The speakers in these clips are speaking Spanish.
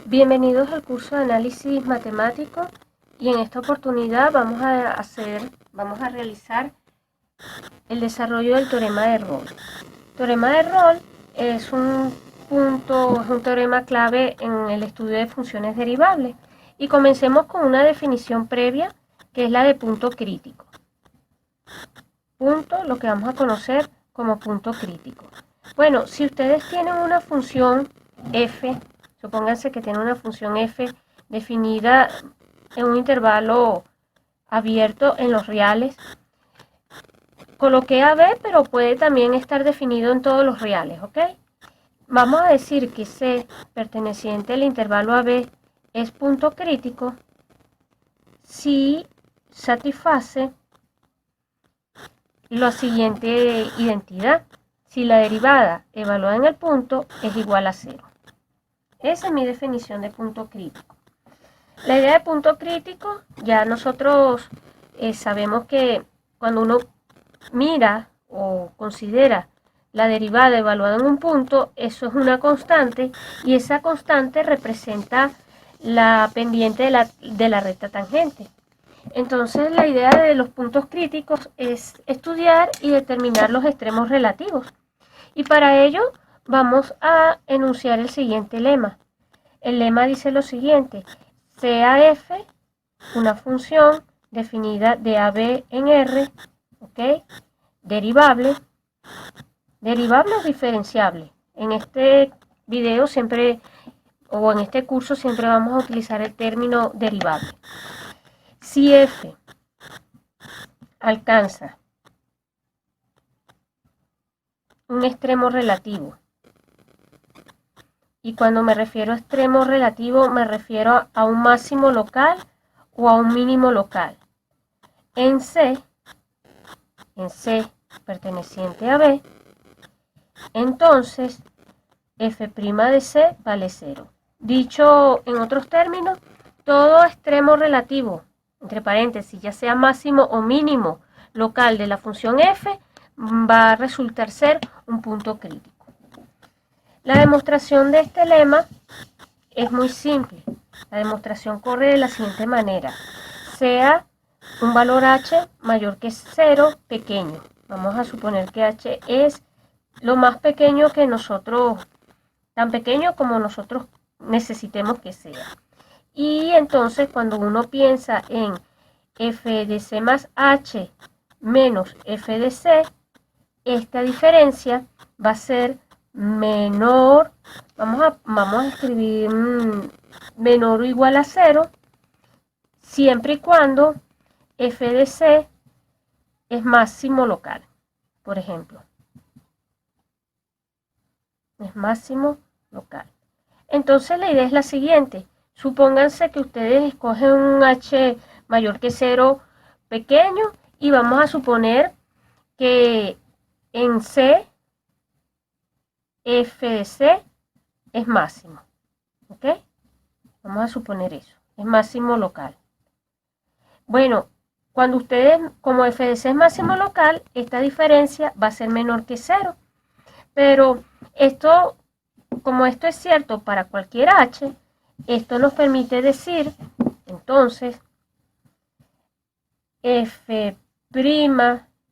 Bienvenidos al curso de análisis matemático y en esta oportunidad vamos a realizar el desarrollo del teorema de Rolle. Teorema de Rolle es un teorema clave en el estudio de funciones derivables y comencemos con una definición previa que es la de punto crítico. Punto, lo que vamos a conocer como punto crítico. Bueno, si ustedes tienen una función f, supónganse que tienen una función f definida en un intervalo abierto en los reales, coloqué a b, pero puede también estar definido en todos los reales, ¿ok? Vamos a decir que c perteneciente al intervalo AB es punto crítico si satisface la siguiente identidad: si la derivada evaluada en el punto es igual a 0. Esa es mi definición de punto crítico. La idea de punto crítico, ya nosotros sabemos que cuando uno mira o considera la derivada evaluada en un punto, eso es una constante y esa constante representa la pendiente de la recta tangente. Entonces la idea de los puntos críticos es estudiar y determinar los extremos relativos. Y para ello vamos a enunciar el siguiente lema. El lema dice lo siguiente: sea f una función definida de AB en R, ¿ok? Derivable o diferenciable. En este video siempre, o en este curso siempre vamos a utilizar el término derivable. Si f alcanza un extremo relativo, y cuando me refiero a extremo relativo me refiero a un máximo local o a un mínimo local, en C perteneciente a B, entonces f' de C vale 0. Dicho en otros términos, todo extremo relativo, entre paréntesis, ya sea máximo o mínimo local de la función f, va a resultar ser un punto crítico. La demostración de este lema es muy simple. La demostración corre de la siguiente manera: sea un valor h mayor que 0 pequeño. Vamos a suponer que h es lo más pequeño que nosotros, tan pequeño como nosotros necesitemos que sea. Y entonces cuando uno piensa en f de c más h menos f de c, esta diferencia va a ser menor, vamos a escribir menor o igual a 0, siempre y cuando f de c es máximo local, por ejemplo. Es máximo local. Entonces la idea es la siguiente: supónganse que ustedes escogen un h mayor que 0 pequeño y vamos a suponer que en C f de C es máximo, ¿ok? Vamos a suponer eso, es máximo local. Bueno, cuando ustedes, como f de C es máximo local, esta diferencia va a ser menor que 0. Pero esto, como esto es cierto para cualquier h, esto nos permite decir, entonces, f'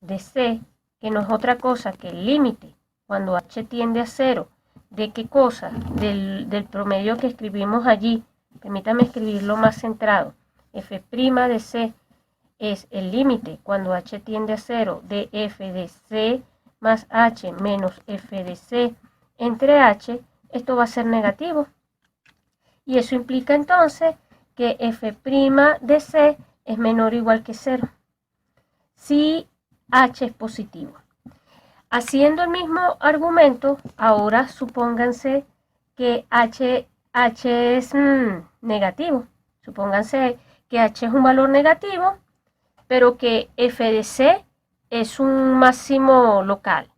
de C, que no es otra cosa que el límite cuando h tiende a 0, ¿de qué cosa? Del promedio que escribimos allí. Permítame escribirlo más centrado. f' de C es el límite cuando h tiende a 0 de f de C más h menos f de C entre h. Esto va a ser negativo. Y eso implica entonces que f' de C es menor o igual que 0. Si h es positivo. Haciendo el mismo argumento, ahora supónganse que h es negativo. Supónganse que h es un valor negativo, pero que f de C es un máximo local.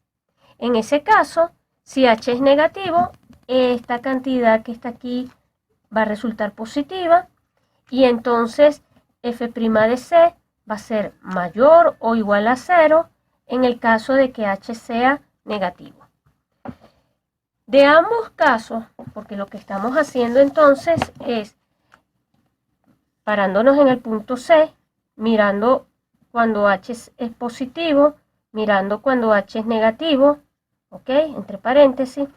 En ese caso, si h es negativo, esta cantidad que está aquí va a resultar positiva y entonces f' de C va a ser mayor o igual a 0 en el caso de que h sea negativo. De ambos casos, porque lo que estamos haciendo entonces es parándonos en el punto C, mirando cuando H es positivo, mirando cuando H es negativo, ¿ok? Entre paréntesis.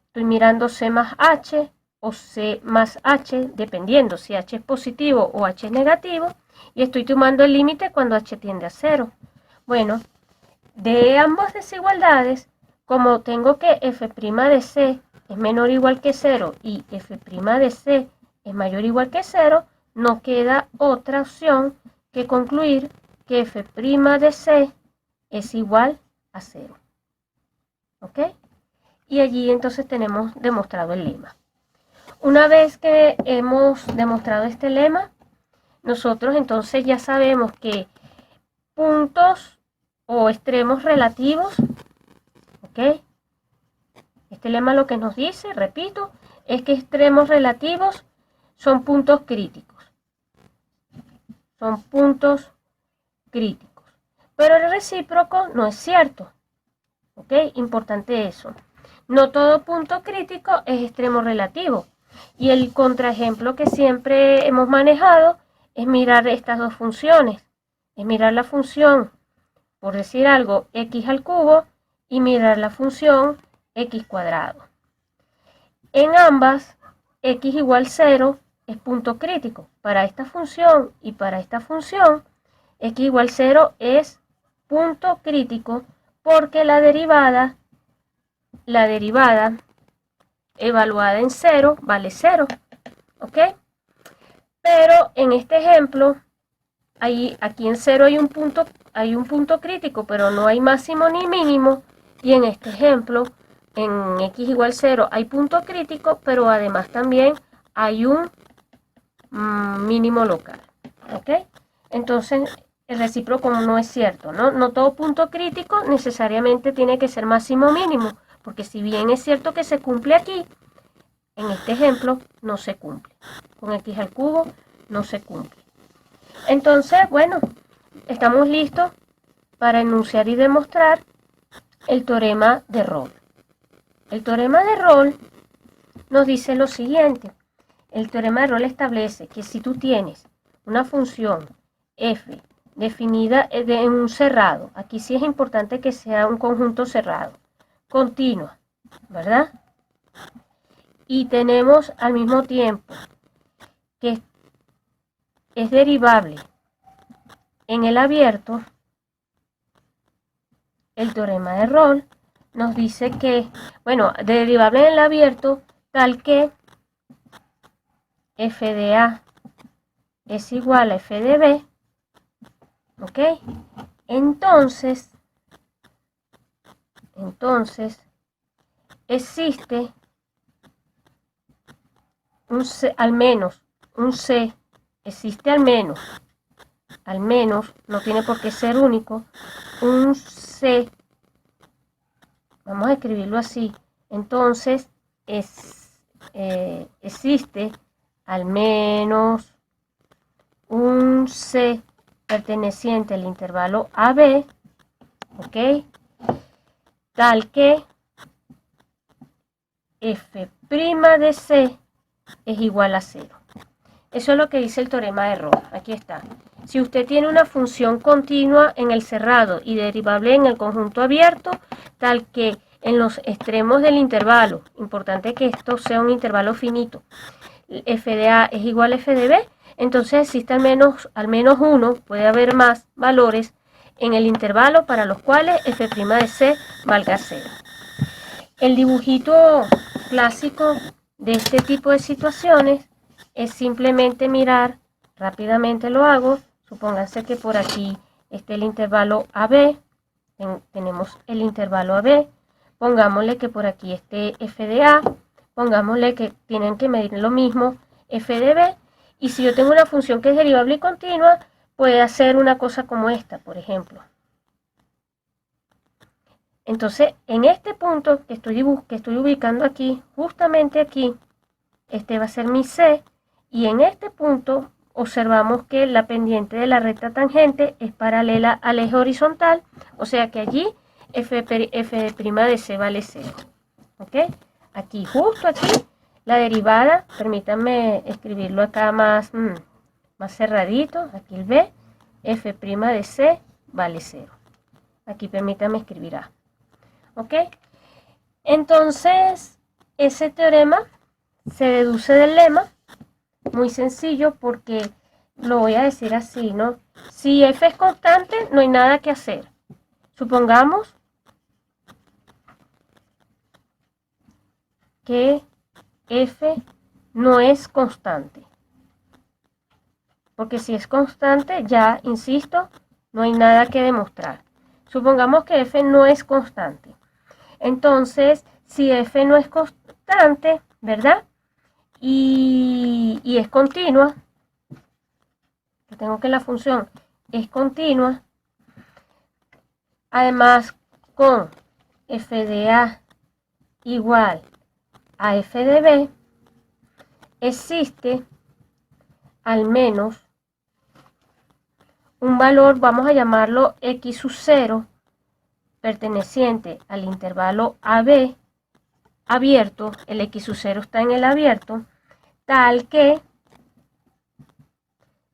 Estoy mirando C más H o C más H, dependiendo si H es positivo o H es negativo, y estoy tomando el límite cuando H tiende a 0. Bueno, de ambas desigualdades, como tengo que f' de C es menor o igual que 0 y f' de C es mayor o igual que 0, no queda otra opción que concluir que f' de C es igual a 0. ¿Ok? Y allí entonces tenemos demostrado el lema. Una vez que hemos demostrado este lema, nosotros entonces ya sabemos que puntos o extremos relativos, ¿ok? Este lema lo que nos dice, repito, es que extremos relativos son puntos críticos. Son puntos críticos. Pero el recíproco no es cierto. ¿Ok? Importante eso. No todo punto crítico es extremo relativo. Y el contraejemplo que siempre hemos manejado es mirar estas dos funciones. Es mirar la función, por decir algo, x al cubo y mirar la función x cuadrado. En ambas, x igual 0 es punto crítico. Para esta función y para esta función, x igual 0 es punto crítico porque la derivada evaluada en 0 vale 0. ¿Ok? Pero en este ejemplo, aquí en 0 hay un punto crítico, pero no hay máximo ni mínimo. Y en este ejemplo, en x igual 0 hay punto crítico, pero además también hay un mínimo local. ¿Ok? Entonces, el recíproco no es cierto, ¿no? No todo punto crítico necesariamente tiene que ser máximo mínimo, porque si bien es cierto que se cumple aquí, en este ejemplo no se cumple. Con x al cubo no se cumple. Entonces, bueno, estamos listos para enunciar y demostrar el teorema de Rolle. El teorema de Rolle nos dice lo siguiente. El teorema de Rolle establece que si tú tienes una función f definida en un cerrado, aquí sí es importante que sea un conjunto cerrado, continua, ¿verdad? Y tenemos al mismo tiempo que es derivable en el abierto, el teorema de Rolle nos dice que, bueno, derivable en el abierto tal que f de A es igual a f de B, ¿ok? Entonces existe un C, al menos un C, existe al menos, no tiene por qué ser único, un C, vamos a escribirlo así, entonces existe al menos un C perteneciente al intervalo AB, ¿ok? Tal que f' de C es igual a 0. Eso es lo que dice el teorema de Rolle. Aquí está. Si usted tiene una función continua en el cerrado y derivable en el conjunto abierto, tal que en los extremos del intervalo, importante que esto sea un intervalo finito, f de A es igual a f de B, entonces existe al menos uno, puede haber más valores en el intervalo para los cuales f' de C valga 0. El dibujito clásico de este tipo de situaciones es simplemente mirar, rápidamente lo hago, supónganse que por aquí esté el intervalo AB, tenemos el intervalo AB, pongámosle que por aquí esté f de A, pongámosle que tienen que medir lo mismo f de B, y si yo tengo una función que es derivable y continua, puede hacer una cosa como esta, por ejemplo. Entonces, en este punto que estoy ubicando aquí, justamente aquí, este va a ser mi C, y en este punto observamos que la pendiente de la recta tangente es paralela al eje horizontal, o sea que allí f' de C vale 0. ¿Ok? aquí, justo aquí, la derivada, permítanme escribirlo acá más cerradito, aquí el b, f' de c vale 0. Aquí permítanme escribir a. ¿Ok? Entonces, ese teorema se deduce del lema, muy sencillo porque lo voy a decir así, ¿no? Si f es constante, no hay nada que hacer. Supongamos que f no es constante. Porque si es constante, ya, insisto, no hay nada que demostrar. Supongamos que f no es constante. Entonces, si f no es constante, ¿verdad? Y es continua, tengo que la función es continua, además con f de a igual a f de b, existe al menos un valor, vamos a llamarlo x sub 0, perteneciente al intervalo AB abierto, el x sub 0 está en el abierto, tal que,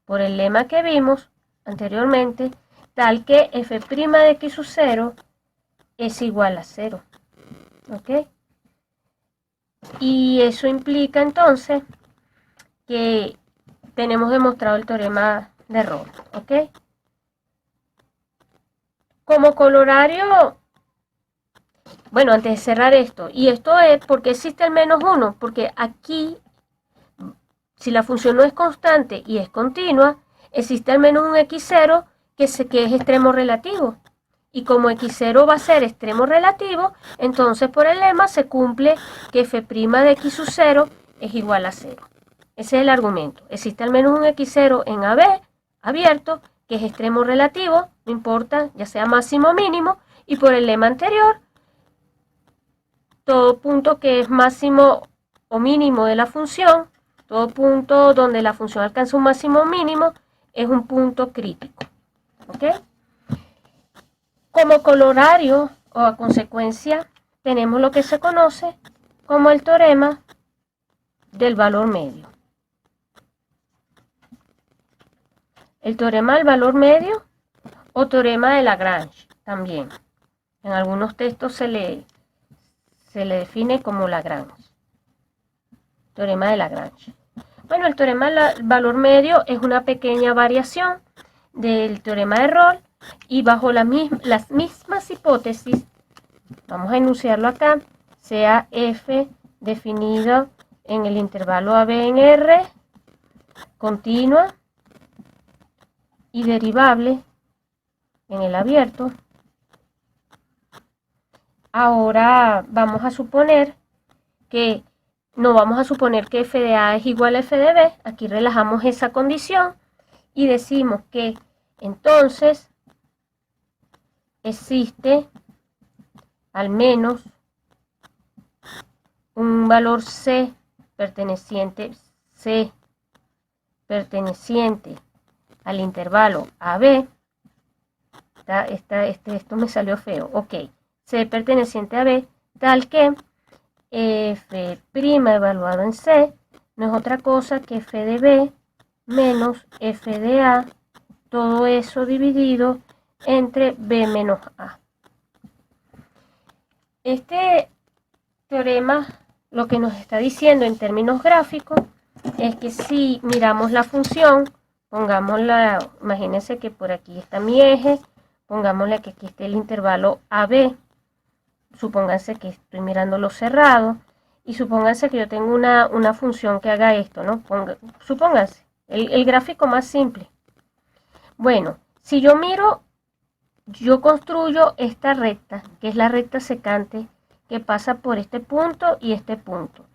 por el lema que vimos anteriormente, tal que f' de x sub 0 es igual a 0. ¿Ok? Y eso implica entonces que tenemos demostrado el teorema de Rolle. ¿Ok? Como colorario, bueno, antes de cerrar esto, y esto es porque existe el menos 1, porque aquí, si la función no es constante y es continua, existe al menos un x0 que es extremo relativo. Y como x0 va a ser extremo relativo, entonces por el lema se cumple que f' de x sub 0 es igual a 0. Ese es el argumento. Existe al menos un x0 en AB abierto, que es extremo relativo, no importa, ya sea máximo o mínimo, y por el lema anterior, todo punto que es máximo o mínimo de la función, todo punto donde la función alcanza un máximo o mínimo, es un punto crítico. ¿Ok? Como colorario o a consecuencia, tenemos lo que se conoce como el teorema del valor medio. El teorema del valor medio o teorema de Lagrange también. En algunos textos se le define como Lagrange. Teorema de Lagrange. Bueno, el teorema del valor medio es una pequeña variación del teorema de Rolle y bajo las mismas hipótesis, vamos a enunciarlo acá, sea f definido en el intervalo AB en R, continua y derivable en el abierto. Ahora vamos a suponer que no vamos a suponer que f de a es igual a f de b, aquí relajamos esa condición y decimos que entonces existe al menos un valor c perteneciente al intervalo AB. Esto me salió feo. Ok, c perteneciente a B, tal que f' evaluado en C no es otra cosa que f de B menos f de A, todo eso dividido entre B menos A. Este teorema lo que nos está diciendo en términos gráficos es que si miramos la función, pongámosla, imagínense que por aquí está mi eje, pongámosle que aquí esté el intervalo AB, supónganse que estoy mirándolo cerrado, y supónganse que yo tengo una función que haga esto, ¿no? Supónganse, el gráfico más simple. Bueno, si yo miro, yo construyo esta recta, que es la recta secante, que pasa por este punto y este punto.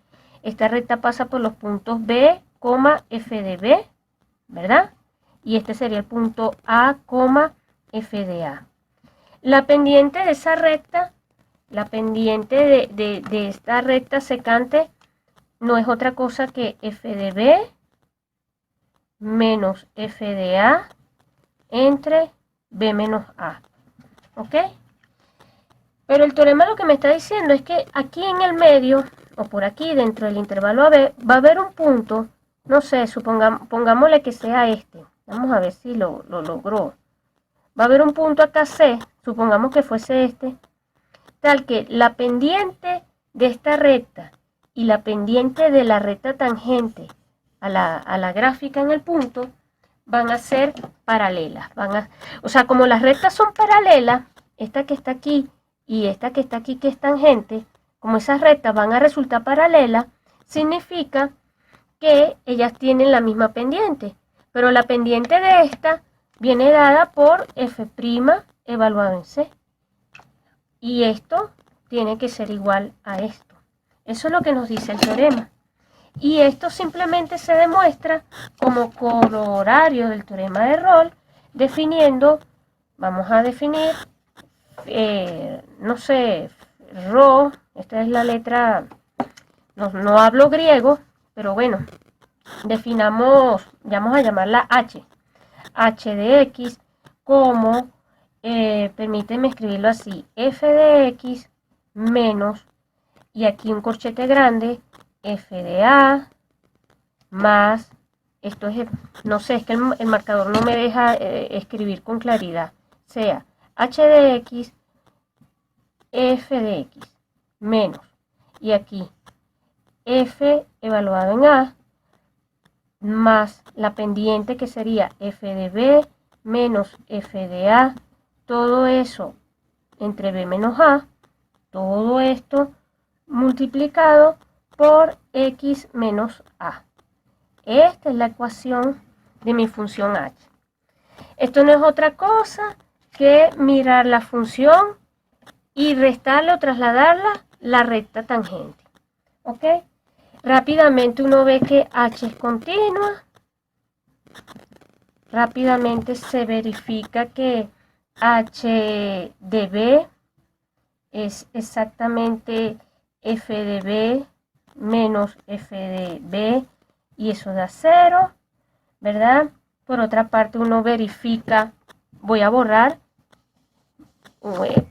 Esta recta pasa por los puntos B, f de B, ¿verdad? Y este sería el punto A, f de A. La pendiente de esa recta, la pendiente de esta recta secante, no es otra cosa que f de B menos f de A entre B menos A. ¿Ok? Pero el teorema lo que me está diciendo es que aquí en el medio o por aquí dentro del intervalo AB, va a haber un punto, no sé, pongámosle que sea este. Vamos a ver si lo logró. Va a haber un punto acá C, supongamos que fuese este, tal que la pendiente de esta recta y la pendiente de la recta tangente a la gráfica en el punto van a ser paralelas. O sea, como las rectas son paralelas, esta que está aquí y esta que está aquí que es tangente, como esas rectas van a resultar paralelas, significa que ellas tienen la misma pendiente, pero la pendiente de esta viene dada por f' evaluado en C. Y esto tiene que ser igual a esto. Eso es lo que nos dice el teorema. Y esto simplemente se demuestra como corolario del teorema de Rolle, definiendo, vamos a definir, no sé, Rho, esta es la letra, no hablo griego, pero bueno, definamos, vamos a llamarla H. H de X como, permíteme escribirlo así, f de X menos, y aquí un corchete grande, f de A más, esto es, no sé, es que el marcador no me deja escribir con claridad, sea h de X, f de X menos, y aquí f evaluado en A más la pendiente que sería f de B menos f de A, todo eso entre B menos A, todo esto multiplicado por X menos A. Esta es la ecuación de mi función H. Esto no es otra cosa que mirar la función y restarle o trasladarla la recta tangente. ¿Ok? Rápidamente uno ve que H es continua. Rápidamente se verifica que H de B es exactamente f de B menos f de B, y eso da 0, ¿verdad? Por otra parte uno verifica, voy a borrar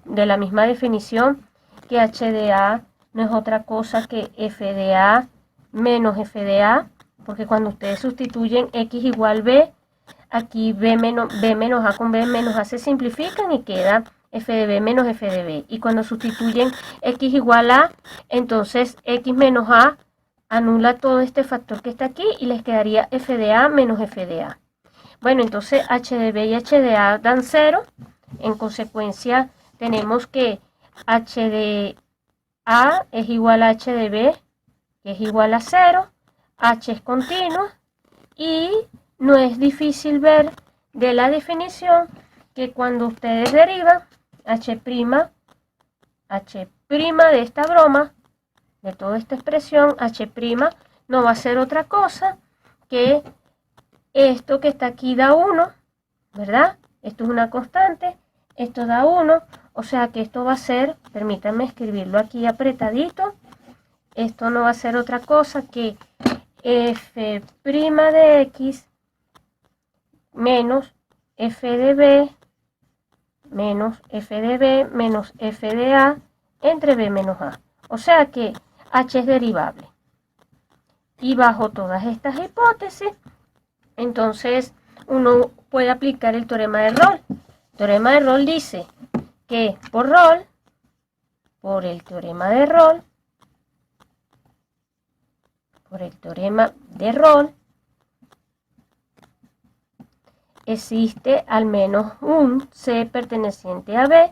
de la misma definición, que h de A no es otra cosa que f de A menos f de A, porque cuando ustedes sustituyen x igual b, aquí b menos a con b menos a se simplifican y queda f de b menos f de b. Y cuando sustituyen x igual a, entonces x menos a anula todo este factor que está aquí y les quedaría f de a menos f de a. Bueno, entonces h de b y h de a dan 0. En consecuencia, tenemos que h de a es igual a h de b, que es igual a 0. H es continua y no es difícil ver de la definición que cuando ustedes derivan h' de esta broma, de toda esta expresión, h' no va a ser otra cosa que esto que está aquí da 1, ¿verdad? Esto es una constante, esto da 1, o sea que esto va a ser, permítanme escribirlo aquí apretadito, esto no va a ser otra cosa que f' de x menos f de b menos f de b menos f de a entre b menos a. O sea que h es derivable. Y bajo todas estas hipótesis, entonces uno puede aplicar el teorema de Rolle. El teorema de Rolle dice que por el teorema de Rolle, existe al menos un C perteneciente a B,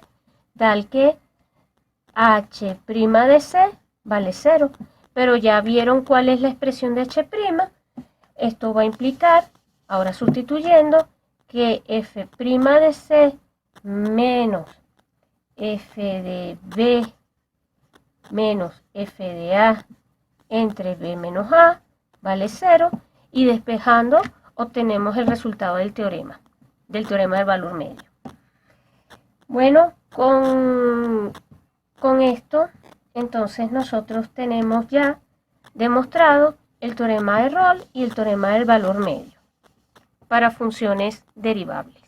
tal que H' de C vale 0. Pero ya vieron cuál es la expresión de H'. Esto va a implicar, ahora sustituyendo, que f' de C menos f de B menos f de A entre B menos A vale 0, y despejando obtenemos el resultado del teorema del valor medio. Bueno, con esto, entonces nosotros tenemos ya demostrado el teorema de Rolle y el teorema del valor medio para funciones derivables.